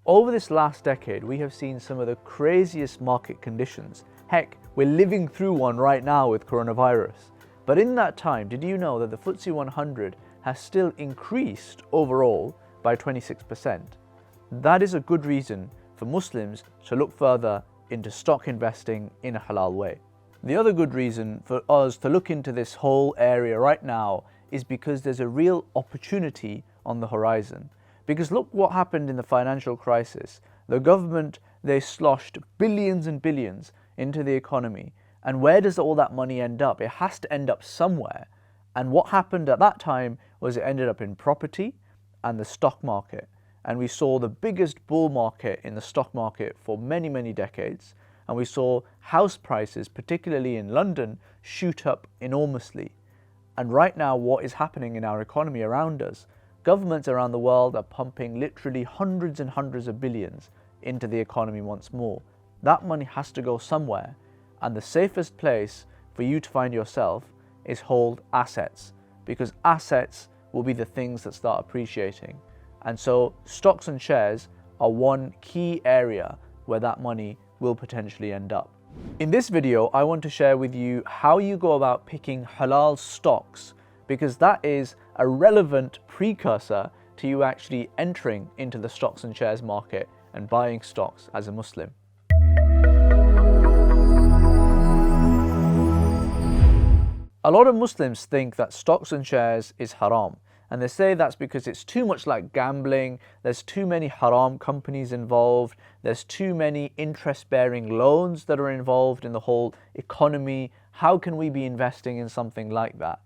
Over this last decade, we have seen some of the craziest market conditions. Heck, we're living through one right now with coronavirus. But in that time, did you know that the FTSE 100 has still increased overall by 26%? That is a good reason for Muslims to look further into stock investing in a halal way. The other good reason for us to look into this whole area right now is because there's a real opportunity on the horizon. Because look what happened in the financial crisis. The government, they sloshed billions and billions into the economy. And where does all that money end up? It has to end up somewhere. And what happened at that time was it ended up in property and the stock market. And we saw the biggest bull market in the stock market for many, many decades. And we saw house prices, particularly in London, shoot up enormously. And right now, what is happening in our economy around us? Governments around the world are pumping literally hundreds and hundreds of billions into the economy once more. That money has to go somewhere, and the safest place for you to find yourself is hold assets, because assets will be the things that start appreciating. And so stocks and shares are one key area where that money will potentially end up. In this video, I want to share with you how you go about picking halal stocks, because that is a relevant precursor to you actually entering into the stocks and shares market and buying stocks as a Muslim. A lot of Muslims think that stocks and shares is haram, and they say that's because it's too much like gambling, there's too many haram companies involved, there's too many interest-bearing loans that are involved in the whole economy. How can we be investing in something like that?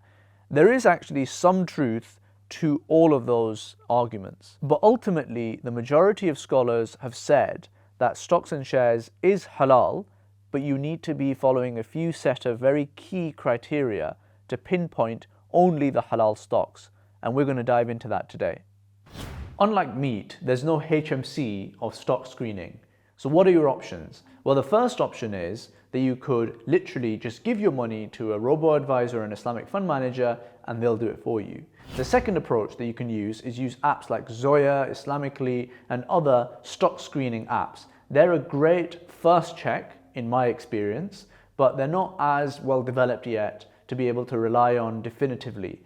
There is actually some truth to all of those arguments, but ultimately the majority of scholars have said that stocks and shares is halal, but you need to be following a few set of very key criteria to pinpoint only the halal stocks, and we're going to dive into that today. Unlike meat, there's no HMC of stock screening. So what are your options? Well, the first option is that you could literally just give your money to a robo-advisor or an Islamic fund manager and they'll do it for you. The second approach that you can use is use apps like Zoya, Islamically, and other stock screening apps. They're a great first check in my experience, but they're not as well developed yet to be able to rely on definitively.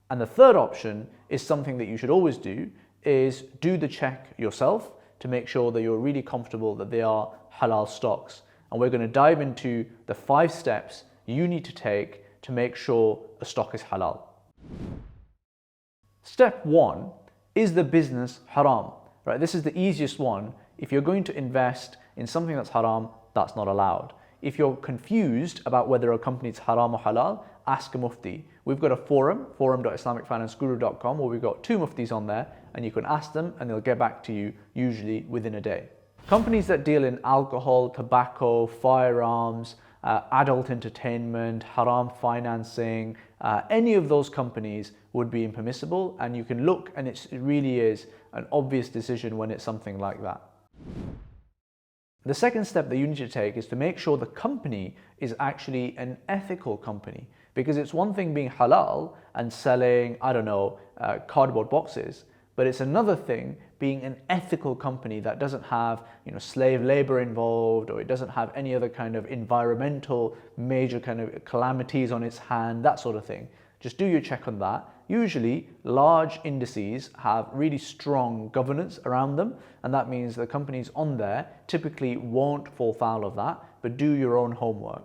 And the third option is something that you should always do, is do the check yourself to make sure that you're really comfortable that they are halal stocks. And we're going to dive into the 5 steps you need to take to make sure a stock is halal. Step 1, is the business haram? Right, this is the easiest one. If you're going to invest in something that's haram, that's not allowed. If you're confused about whether a company is haram or halal, ask a mufti. We've got a forum.islamicfinanceguru.com, where we've got 2 muftis on there, and you can ask them and they'll get back to you usually within a day. Companies that deal in alcohol, tobacco, firearms, adult entertainment, haram financing, any of those companies would be impermissible, and you can look and it really is an obvious decision when it's something like that. The second step that you need to take is to make sure the company is actually an ethical company, because it's one thing being halal and selling, I don't know, cardboard boxes, but it's another thing being an ethical company that doesn't have, slave labor involved, or it doesn't have any other kind of environmental major kind of calamities on its hand, that sort of thing. Just do your check on that. Usually, large indices have really strong governance around them, and that means the companies on there typically won't fall foul of that, but do your own homework.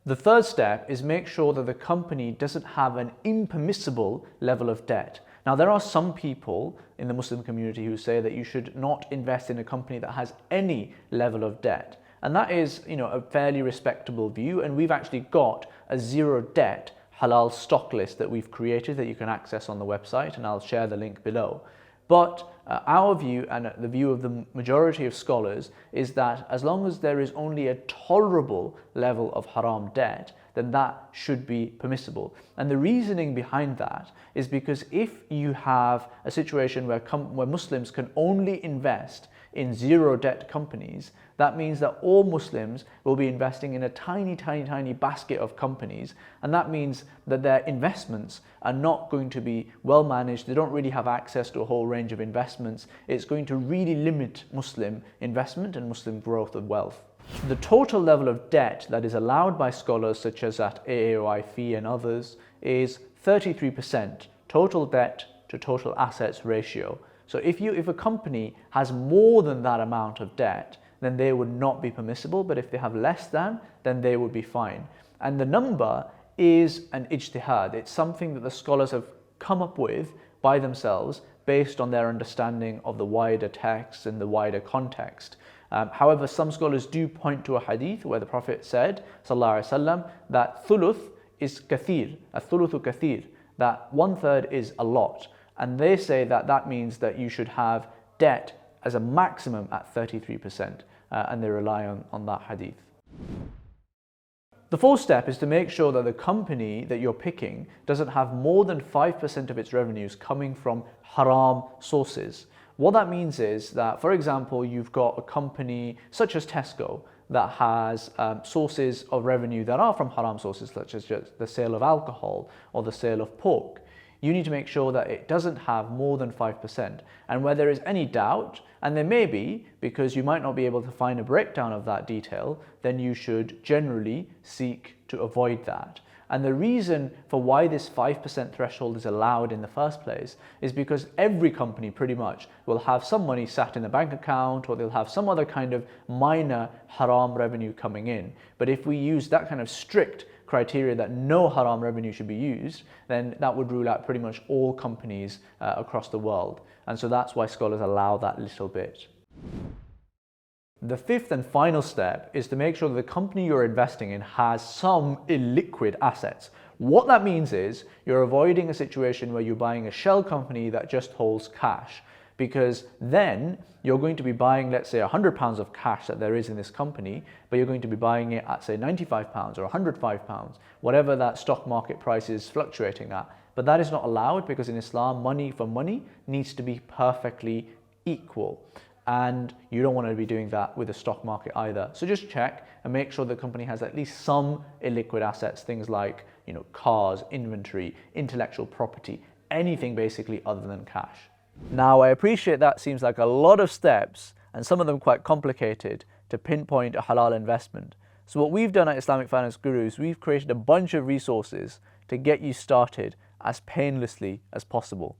The third step is make sure that the company doesn't have an impermissible level of debt. Now, there are some people in the Muslim community who say that you should not invest in a company that has any level of debt. And that is, a fairly respectable view. And we've actually got a zero debt halal stock list that we've created that you can access on the website, and I'll share the link below. But our view, and the view of the majority of scholars, is that as long as there is only a tolerable level of haram debt, then that should be permissible. And the reasoning behind that is because if you have a situation where Muslims can only invest in zero debt companies, that means that all Muslims will be investing in a tiny, tiny, tiny basket of companies. And that means that their investments are not going to be well managed. They don't really have access to a whole range of investments investments, it's going to really limit Muslim investment and Muslim growth of wealth. The total level of debt that is allowed by scholars such as at AAOIFE and others is 33% total debt to total assets ratio. So if a company has more than that amount of debt, then they would not be permissible, but if they have less than, then they would be fine. And the number is an ijtihad. It's something that the scholars have come up with by themselves based on their understanding of the wider text and the wider context. However, some scholars do point to a hadith where the Prophet said, sallallahu alaihi wasallam, that thuluth is kathir, thuluthu kathir, that 1/3 is a lot. And they say that that means that you should have debt as a maximum at 33%, and they rely on that hadith. The fourth step is to make sure that the company that you're picking doesn't have more than 5% of its revenues coming from haram sources. What that means is that, for example, you've got a company such as Tesco that has sources of revenue that are from haram sources, such as just the sale of alcohol or the sale of pork. You need to make sure that it doesn't have more than 5%. And where there is any doubt, and there may be, because you might not be able to find a breakdown of that detail, then you should generally seek to avoid that. And the reason for why this 5% threshold is allowed in the first place is because every company pretty much will have some money sat in the bank account, or they'll have some other kind of minor haram revenue coming in. But if we use that kind of strict criteria that no haram revenue should be used, then that would rule out pretty much all companies across the world. And so that's why scholars allow that little bit. The fifth and final step is to make sure that the company you're investing in has some illiquid assets. What that means is you're avoiding a situation where you're buying a shell company that just holds cash, because then you're going to be buying, let's say, £100 of cash that there is in this company, but you're going to be buying it at, say, £95 or £105, whatever that stock market price is fluctuating at. But that is not allowed, because in Islam, money for money needs to be perfectly equal. And you don't want to be doing that with the stock market either. So just check and make sure the company has at least some illiquid assets, things like, cars, inventory, intellectual property, anything basically other than cash. Now, I appreciate that seems like a lot of steps, and some of them quite complicated, to pinpoint a halal investment. So what we've done at Islamic Finance Gurus, we've created a bunch of resources to get you started as painlessly as possible.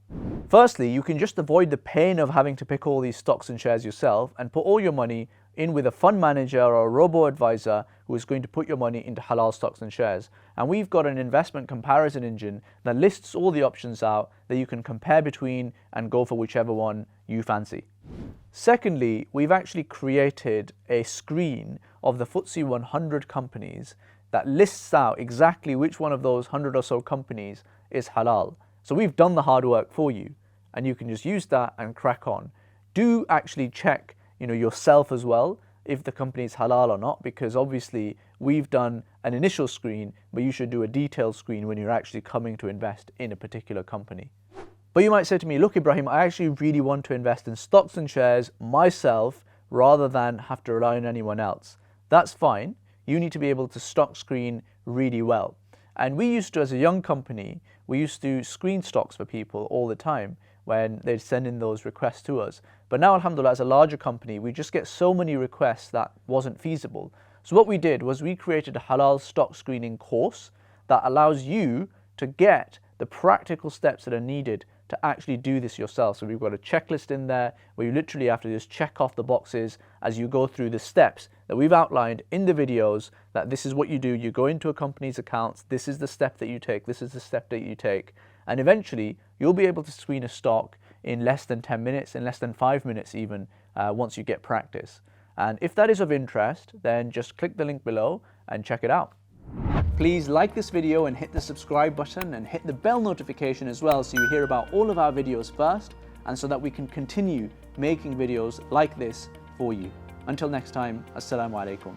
Firstly, you can just avoid the pain of having to pick all these stocks and shares yourself and put all your money in with a fund manager or a robo-advisor who is going to put your money into halal stocks and shares. And we've got an investment comparison engine that lists all the options out that you can compare between and go for whichever one you fancy. Secondly, we've actually created a screen of the FTSE 100 companies that lists out exactly which one of those 100 or so companies is halal. So we've done the hard work for you, and you can just use that and crack on. Do actually check, yourself as well, if the company is halal or not, because obviously we've done an initial screen, but you should do a detailed screen when you're actually coming to invest in a particular company. But you might say to me, look, Ibrahim, I actually really want to invest in stocks and shares myself rather than have to rely on anyone else. That's fine. You need to be able to stock screen really well. And we used to, as a young company, we used to screen stocks for people all the time when they'd send in those requests to us. But now, alhamdulillah, as a larger company, we just get so many requests that wasn't feasible. So what we did was we created a halal stock screening course that allows you to get the practical steps that are needed to actually do this yourself. So we've got a checklist in there where you literally have to just check off the boxes as you go through the steps that we've outlined in the videos, that this is what you do. You go into a company's accounts, this is the step that you take, this is the step that you take. And eventually you'll be able to screen a stock in less than 10 minutes, in less than 5 minutes even, once you get practice. And if that is of interest, then just click the link below and check it out. Please like this video and hit the subscribe button and hit the bell notification as well, so you hear about all of our videos first, and so that we can continue making videos like this for you. Until next time, Assalamu alaikum.